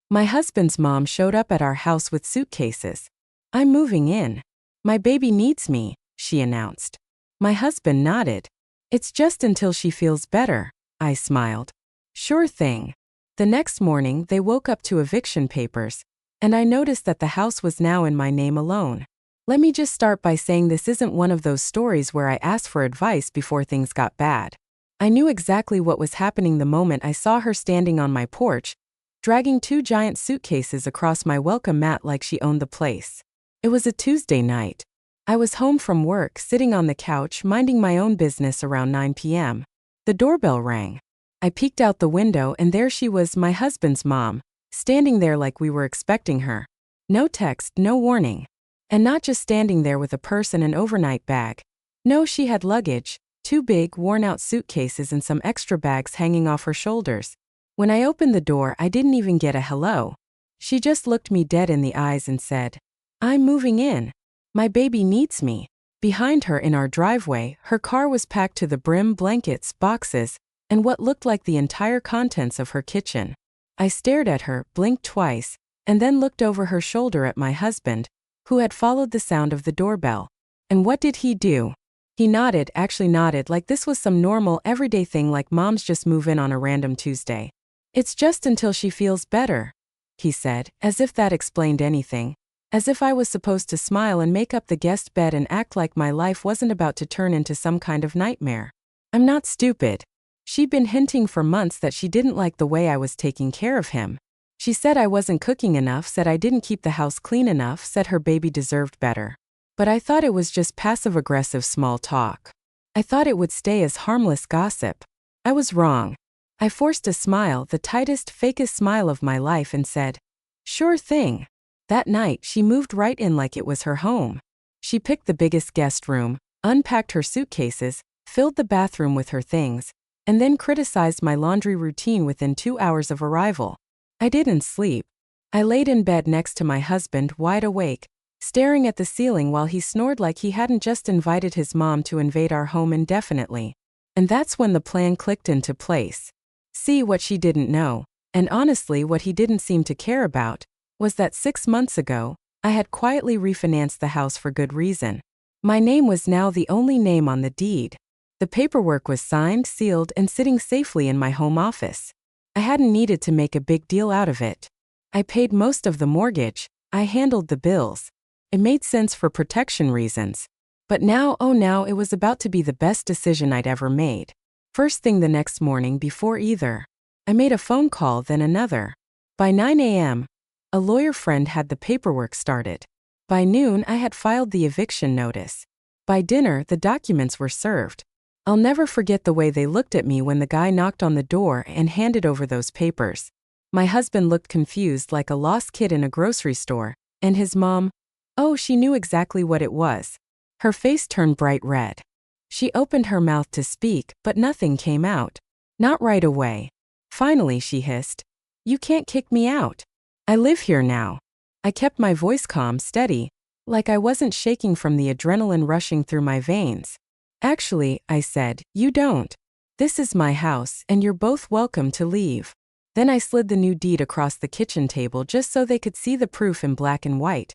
My husband's mom showed up at our house with suitcases. "I'm moving in. My baby needs me," she announced. My husband nodded. "It's just until she feels better," I smiled. "Sure thing." The next morning, they woke up to eviction papers, and I noticed that the house was now in my name alone. Let me just start by saying this isn't one of those stories where I asked for advice before things got bad. I knew exactly what was happening the moment I saw her standing on my porch, dragging 2 giant suitcases across my welcome mat like she owned the place. It was a Tuesday night. I was home from work, sitting on the couch, minding my own business around 9 p.m. The doorbell rang. I peeked out the window and there she was, my husband's mom, standing there like we were expecting her. No text, no warning. And not just standing there with a purse and an overnight bag. No, she had luggage, 2 big, worn-out suitcases and some extra bags hanging off her shoulders. When I opened the door, I didn't even get a hello. She just looked me dead in the eyes and said, "I'm moving in. My baby needs me." Behind her in our driveway, her car was packed to the brim, blankets, boxes, and what looked like the entire contents of her kitchen. I stared at her, blinked twice, and then looked over her shoulder at my husband, who had followed the sound of the doorbell. And what did he do? He nodded, actually nodded like this was some normal, everyday thing, like moms just move in on a random Tuesday. "It's just until she feels better," he said, as if that explained anything. As if I was supposed to smile and make up the guest bed and act like my life wasn't about to turn into some kind of nightmare. I'm not stupid. She'd been hinting for months that she didn't like the way I was taking care of him. She said I wasn't cooking enough, said I didn't keep the house clean enough, said her baby deserved better. But I thought it was just passive-aggressive small talk. I thought it would stay as harmless gossip. I was wrong. I forced a smile, the tightest, fakest smile of my life, and said, "Sure thing." That night, she moved right in like it was her home. She picked the biggest guest room, unpacked her suitcases, filled the bathroom with her things, and then criticized my laundry routine within 2 hours of arrival. I didn't sleep. I laid in bed next to my husband, wide awake, staring at the ceiling while he snored like he hadn't just invited his mom to invade our home indefinitely. And that's when the plan clicked into place. See, what she didn't know, and honestly what he didn't seem to care about, was that 6 months ago, I had quietly refinanced the house for good reason. My name was now the only name on the deed. The paperwork was signed, sealed, and sitting safely in my home office. I hadn't needed to make a big deal out of it. I paid most of the mortgage. I handled the bills. It made sense for protection reasons. But now, oh now, it was about to be the best decision I'd ever made. First thing the next morning, before either, I made a phone call, then another. By 9 a.m., a lawyer friend had the paperwork started. By noon, I had filed the eviction notice. By dinner, the documents were served. I'll never forget the way they looked at me when the guy knocked on the door and handed over those papers. My husband looked confused like a lost kid in a grocery store, and his mom, oh, she knew exactly what it was. Her face turned bright red. She opened her mouth to speak, but nothing came out. Not right away. Finally, she hissed, "You can't kick me out. I live here now." I kept my voice calm, steady, like I wasn't shaking from the adrenaline rushing through my veins. "Actually," I said, "you don't. This is my house, and you're both welcome to leave." Then I slid the new deed across the kitchen table just so they could see the proof in black and white.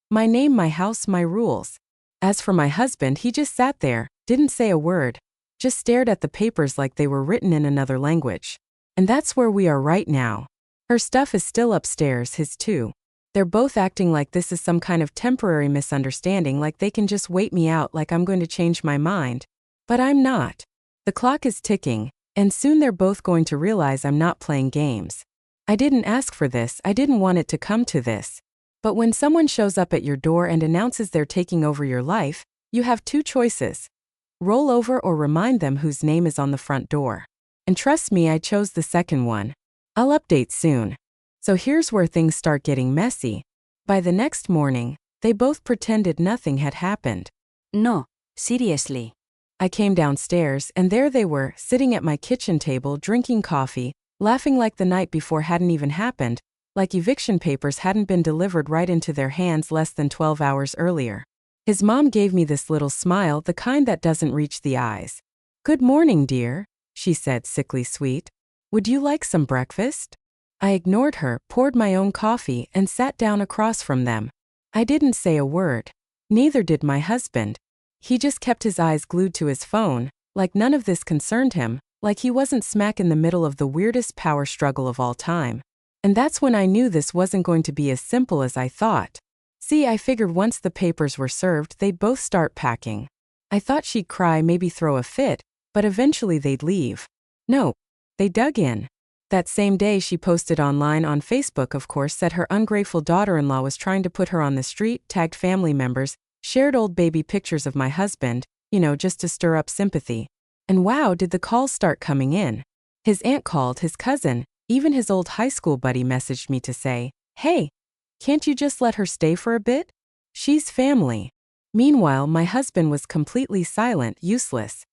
My name, my house, my rules. As for my husband, he just sat there, didn't say a word, just stared at the papers like they were written in another language. And that's where we are right now. Her stuff is still upstairs, his too. They're both acting like this is some kind of temporary misunderstanding, like they can just wait me out, like I'm going to change my mind. But I'm not. The clock is ticking, and soon they're both going to realize I'm not playing games. I didn't ask for this, I didn't want it to come to this. But when someone shows up at your door and announces they're taking over your life, you have 2 choices. Roll over or remind them whose name is on the front door. And trust me, I chose the second one. I'll update soon. So here's where things start getting messy. By the next morning, they both pretended nothing had happened. No, seriously. I came downstairs, and there they were, sitting at my kitchen table drinking coffee, laughing like the night before hadn't even happened, like eviction papers hadn't been delivered right into their hands less than 12 hours earlier. His mom gave me this little smile, the kind that doesn't reach the eyes. "Good morning, dear," she said, sickly sweet. "Would you like some breakfast?" I ignored her, poured my own coffee, and sat down across from them. I didn't say a word. Neither did my husband. He just kept his eyes glued to his phone, like none of this concerned him, like he wasn't smack in the middle of the weirdest power struggle of all time. And that's when I knew this wasn't going to be as simple as I thought. See, I figured once the papers were served, they'd both start packing. I thought she'd cry, maybe throw a fit, but eventually they'd leave. No, they dug in. That same day she posted online on Facebook, of course, said her ungrateful daughter-in-law was trying to put her on the street, tagged family members, shared old baby pictures of my husband, just to stir up sympathy. And wow, did the calls start coming in. His aunt called, his cousin, even his old high school buddy messaged me to say, "Hey, can't you just let her stay for a bit? She's family." Meanwhile, my husband was completely silent, useless.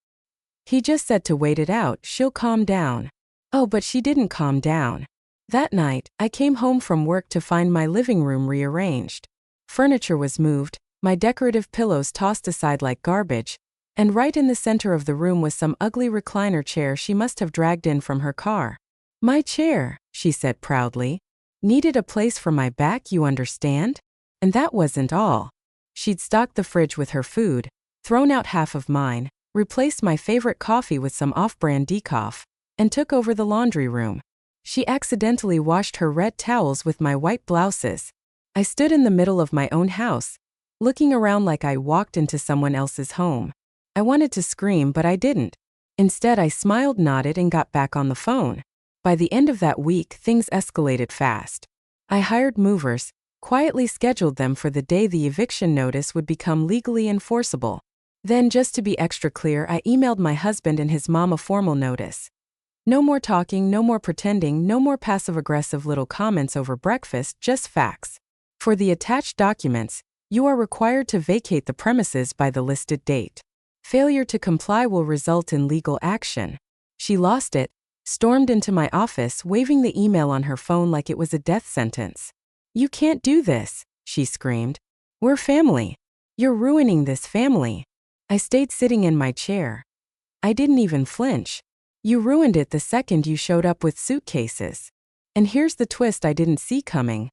He just said to wait it out, she'll calm down. Oh, but she didn't calm down. That night, I came home from work to find my living room rearranged. Furniture was moved, my decorative pillows tossed aside like garbage, and right in the center of the room was some ugly recliner chair she must have dragged in from her car. "My chair," she said proudly. "Needed a place for my back, you understand?" And that wasn't all. She'd stocked the fridge with her food, thrown out half of mine, replaced my favorite coffee with some off-brand decaf, and took over the laundry room. She accidentally washed her red towels with my white blouses. I stood in the middle of my own house, looking around like I walked into someone else's home. I wanted to scream, but I didn't. Instead, I smiled, nodded, and got back on the phone. By the end of that week, things escalated fast. I hired movers, quietly scheduled them for the day the eviction notice would become legally enforceable. Then, just to be extra clear, I emailed my husband and his mom a formal notice. No more talking, no more pretending, no more passive-aggressive little comments over breakfast, just facts. For the attached documents, you are required to vacate the premises by the listed date. Failure to comply will result in legal action. She lost it, stormed into my office, waving the email on her phone like it was a death sentence. "You can't do this," she screamed. "We're family. You're ruining this family." I stayed sitting in my chair. I didn't even flinch. "You ruined it the second you showed up with suitcases." And here's the twist I didn't see coming.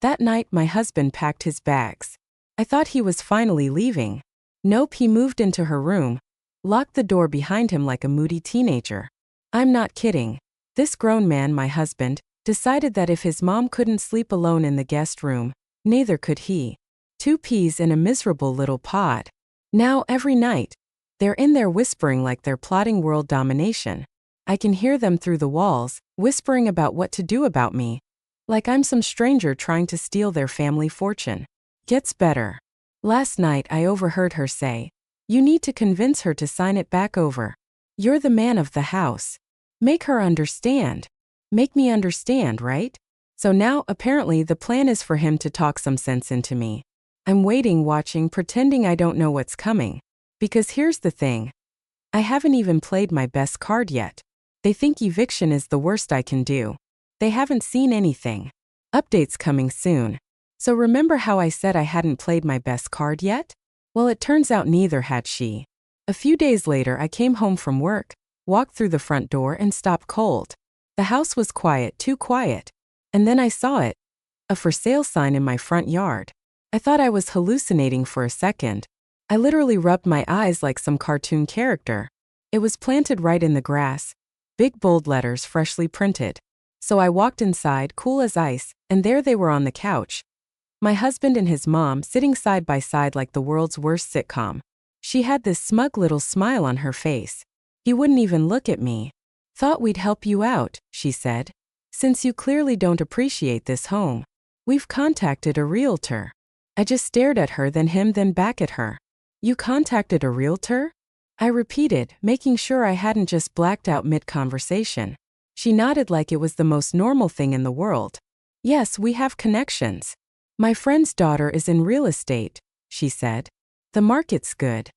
That night, my husband packed his bags. I thought he was finally leaving. Nope, he moved into her room, locked the door behind him like a moody teenager. I'm not kidding. This grown man, my husband, decided that if his mom couldn't sleep alone in the guest room, neither could he. 2 peas in a miserable little pod. Now, every night, they're in there whispering like they're plotting world domination. I can hear them through the walls, whispering about what to do about me. Like I'm some stranger trying to steal their family fortune. Gets better. Last night I overheard her say, "You need to convince her to sign it back over. You're the man of the house. Make her understand. Make me understand, right?" So now, apparently, the plan is for him to talk some sense into me. I'm waiting, watching, pretending I don't know what's coming. Because here's the thing. I haven't even played my best card yet. They think eviction is the worst I can do. They haven't seen anything. Updates coming soon. So remember how I said I hadn't played my best card yet? Well, it turns out neither had she. A few days later, I came home from work, walked through the front door, and stopped cold. The house was quiet, too quiet. And then I saw it. A for sale sign in my front yard. I thought I was hallucinating for a second. I literally rubbed my eyes like some cartoon character. It was planted right in the grass. Big bold letters, freshly printed. So I walked inside, cool as ice, and there they were on the couch. My husband and his mom sitting side by side like the world's worst sitcom. She had this smug little smile on her face. He wouldn't even look at me. "Thought we'd help you out," she said. "Since you clearly don't appreciate this home. We've contacted a realtor." I just stared at her, then him, then back at her. "You contacted a realtor?" I repeated, making sure I hadn't just blacked out mid-conversation. She nodded like it was the most normal thing in the world. "Yes, we have connections. My friend's daughter is in real estate," she said. "The market's good.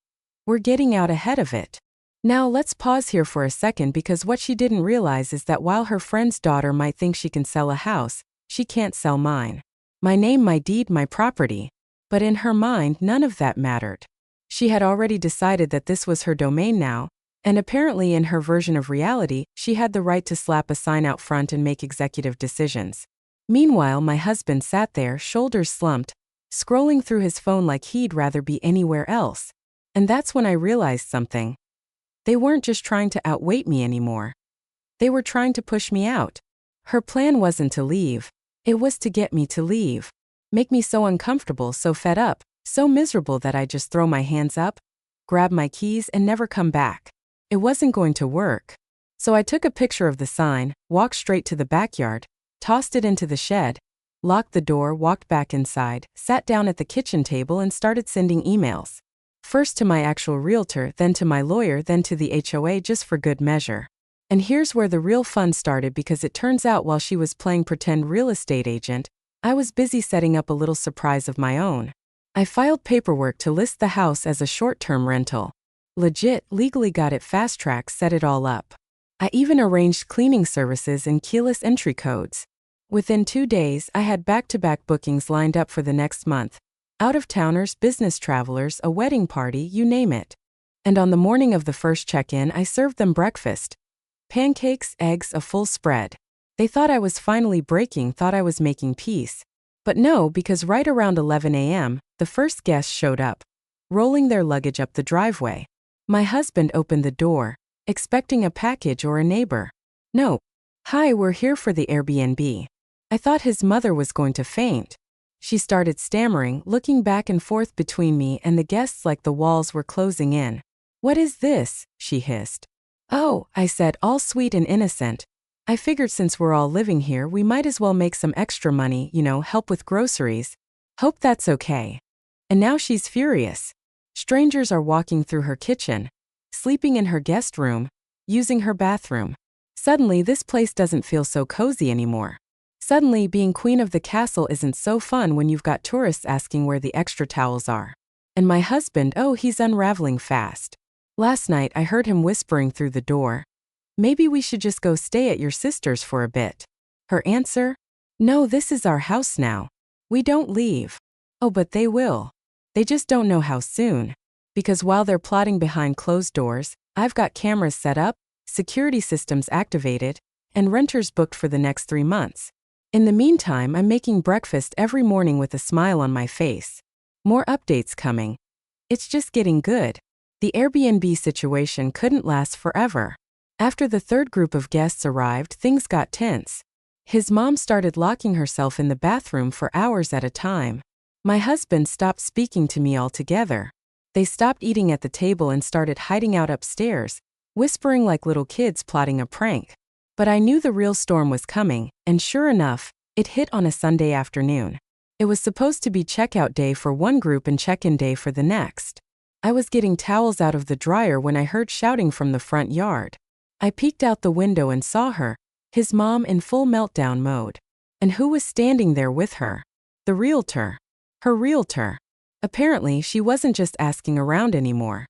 We're getting out ahead of it." Now let's pause here for a second, because what she didn't realize is that while her friend's daughter might think she can sell a house, she can't sell mine. My name, my deed, my property. But in her mind, none of that mattered. She had already decided that this was her domain now, And apparently in her version of reality, she had the right to slap a sign out front and make executive decisions. Meanwhile, my husband sat there, shoulders slumped, scrolling through his phone like he'd rather be anywhere else. And that's when I realized something. They weren't just trying to outweight me anymore. They were trying to push me out. Her plan wasn't to leave. It was to get me to leave. Make me so uncomfortable, so fed up, so miserable that I just throw my hands up, grab my keys, and never come back. It wasn't going to work. So I took a picture of the sign, walked straight to the backyard, tossed it into the shed, locked the door, walked back inside, sat down at the kitchen table and started sending emails. First to my actual realtor, then to my lawyer, then to the HOA just for good measure. And here's where the real fun started, because it turns out while she was playing pretend real estate agent, I was busy setting up a little surprise of my own. I filed paperwork to list the house as a short-term rental. Legit, legally got it fast-tracked, set it all up. I even arranged cleaning services and keyless entry codes. Within 2 days, I had back-to-back bookings lined up for the next month. Out-of-towners, business travelers, a wedding party, you name it. And on the morning of the first check-in, I served them breakfast. Pancakes, eggs, a full spread. They thought I was finally breaking, thought I was making peace. But no, because right around 11 a.m., the first guest showed up, rolling their luggage up the driveway. My husband opened the door, expecting a package or a neighbor. No. Hi, we're here for the Airbnb. I thought his mother was going to faint. She started stammering, looking back and forth between me and the guests like the walls were closing in. What is this? She hissed. Oh, I said, all sweet and innocent. I figured since we're all living here, we might as well make some extra money, help with groceries. Hope that's okay. And now she's furious. Strangers are walking through her kitchen, sleeping in her guest room, using her bathroom. Suddenly, this place doesn't feel so cozy anymore. Suddenly, being queen of the castle isn't so fun when you've got tourists asking where the extra towels are. And my husband, oh, he's unraveling fast. Last night, I heard him whispering through the door. Maybe we should just go stay at your sister's for a bit. Her answer? No, this is our house now. We don't leave. Oh, but they will. They just don't know how soon. Because while they're plotting behind closed doors, I've got cameras set up, security systems activated, and renters booked for the next 3 months. In the meantime, I'm making breakfast every morning with a smile on my face. More updates coming. It's just getting good. The Airbnb situation couldn't last forever. After the third group of guests arrived, things got tense. His mom started locking herself in the bathroom for hours at a time. My husband stopped speaking to me altogether. They stopped eating at the table and started hiding out upstairs, whispering like little kids plotting a prank. But I knew the real storm was coming, and sure enough, it hit on a Sunday afternoon. It was supposed to be checkout day for one group and check-in day for the next. I was getting towels out of the dryer when I heard shouting from the front yard. I peeked out the window and saw her, his mom in full meltdown mode. And who was standing there with her? The realtor. Her realtor. Apparently, she wasn't just asking around anymore.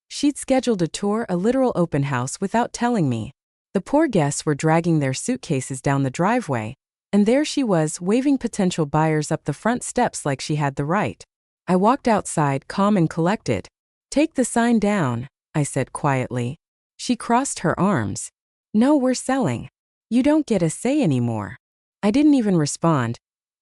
She'd scheduled a tour, a literal open house, without telling me. The poor guests were dragging their suitcases down the driveway, and there she was, waving potential buyers up the front steps like she had the right. I walked outside, calm and collected. Take the sign down, I said quietly. She crossed her arms. No, we're selling. You don't get a say anymore. I didn't even respond.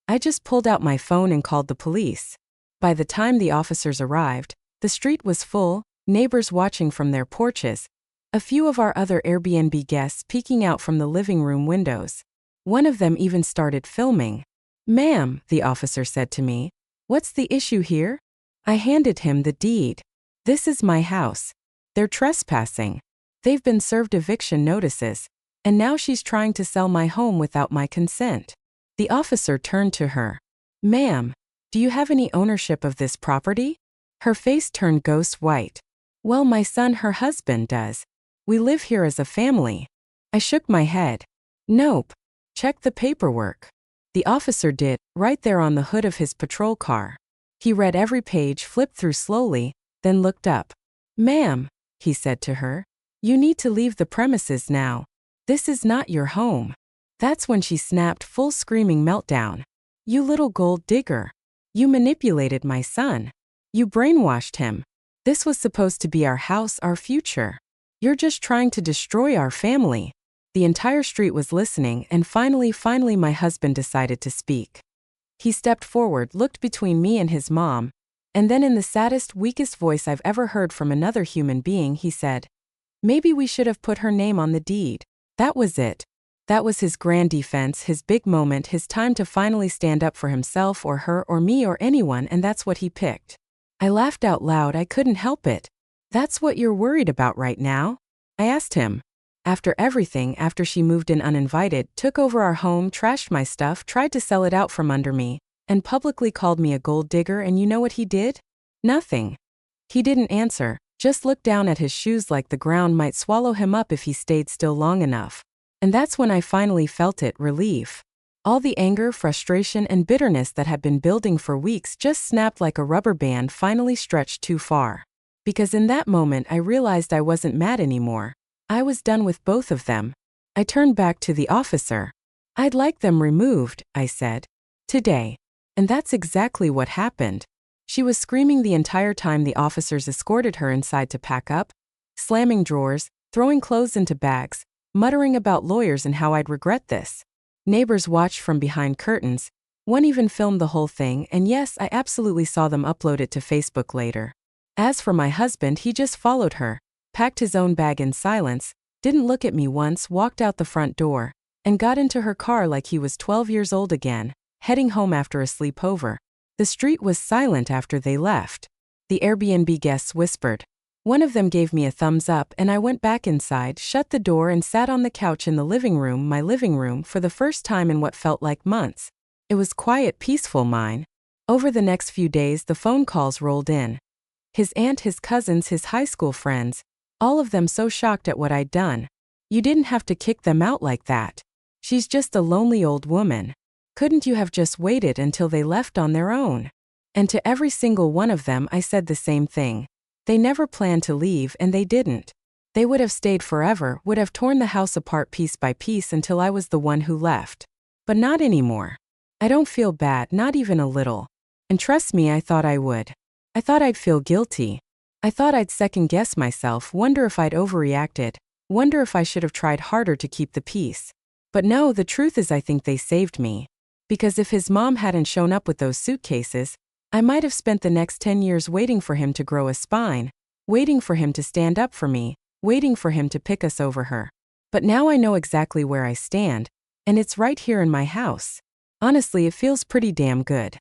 I just pulled out my phone and called the police. By the time the officers arrived, the street was full, neighbors watching from their porches, a few of our other Airbnb guests peeking out from the living room windows. One of them even started filming. Ma'am, the officer said to me, what's the issue here? I handed him the deed. This is my house. They're trespassing. They've been served eviction notices, and now she's trying to sell my home without my consent. The officer turned to her. Ma'am, do you have any ownership of this property? Her face turned ghost white. Well, my son, her husband, does. We live here as a family. I shook my head. Nope. Check the paperwork. The officer did, right there on the hood of his patrol car. He read every page, flipped through slowly, then looked up. Ma'am, he said to her, you need to leave the premises now. This is not your home. That's when she snapped, full screaming meltdown. You little gold digger. You manipulated my son. You brainwashed him. This was supposed to be our house, our future. You're just trying to destroy our family." The entire street was listening, and finally my husband decided to speak. He stepped forward, looked between me and his mom, and then in the saddest, weakest voice I've ever heard from another human being, he said, "Maybe we should have put her name on the deed." That was it. That was his grand defense, his big moment, his time to finally stand up for himself or her or me or anyone, and that's what he picked. I laughed out loud, I couldn't help it. "That's what you're worried about right now?" I asked him. "After everything, after she moved in uninvited, took over our home, trashed my stuff, tried to sell it out from under me, and publicly called me a gold digger, and you know what he did? Nothing." He didn't answer, just looked down at his shoes like the ground might swallow him up if he stayed still long enough. And that's when I finally felt it, relief. All the anger, frustration, and bitterness that had been building for weeks just snapped like a rubber band, finally stretched too far. Because in that moment I realized I wasn't mad anymore. I was done with both of them. I turned back to the officer. "I'd like them removed," I said. "Today." And that's exactly what happened. She was screaming the entire time the officers escorted her inside to pack up, slamming drawers, throwing clothes into bags, muttering about lawyers and how I'd regret this. Neighbors watched from behind curtains. One even filmed the whole thing, and yes, I absolutely saw them upload it to Facebook later. As for my husband, he just followed her, packed his own bag in silence, didn't look at me once, walked out the front door, and got into her car like he was 12 years old again, heading home after a sleepover. The street was silent after they left. The Airbnb guests whispered. One of them gave me a thumbs up, and I went back inside, shut the door, and sat on the couch in the living room, my living room, for the first time in what felt like months. It was quiet, peaceful mine. Over the next few days, the phone calls rolled in. His aunt, his cousins, his high school friends, all of them so shocked at what I'd done. "You didn't have to kick them out like that. She's just a lonely old woman. Couldn't you have just waited until they left on their own?" And to every single one of them I said the same thing. They never planned to leave, and they didn't. They would have stayed forever, would have torn the house apart piece by piece until I was the one who left. But not anymore. I don't feel bad, not even a little. And trust me, I thought I would. I thought I'd feel guilty. I thought I'd second-guess myself, wonder if I'd overreacted, wonder if I should have tried harder to keep the peace. But no, the truth is I think they saved me. Because if his mom hadn't shown up with those suitcases, I might have spent the next 10 years waiting for him to grow a spine, waiting for him to stand up for me, waiting for him to pick us over her. But now I know exactly where I stand, and it's right here in my house. Honestly, it feels pretty damn good.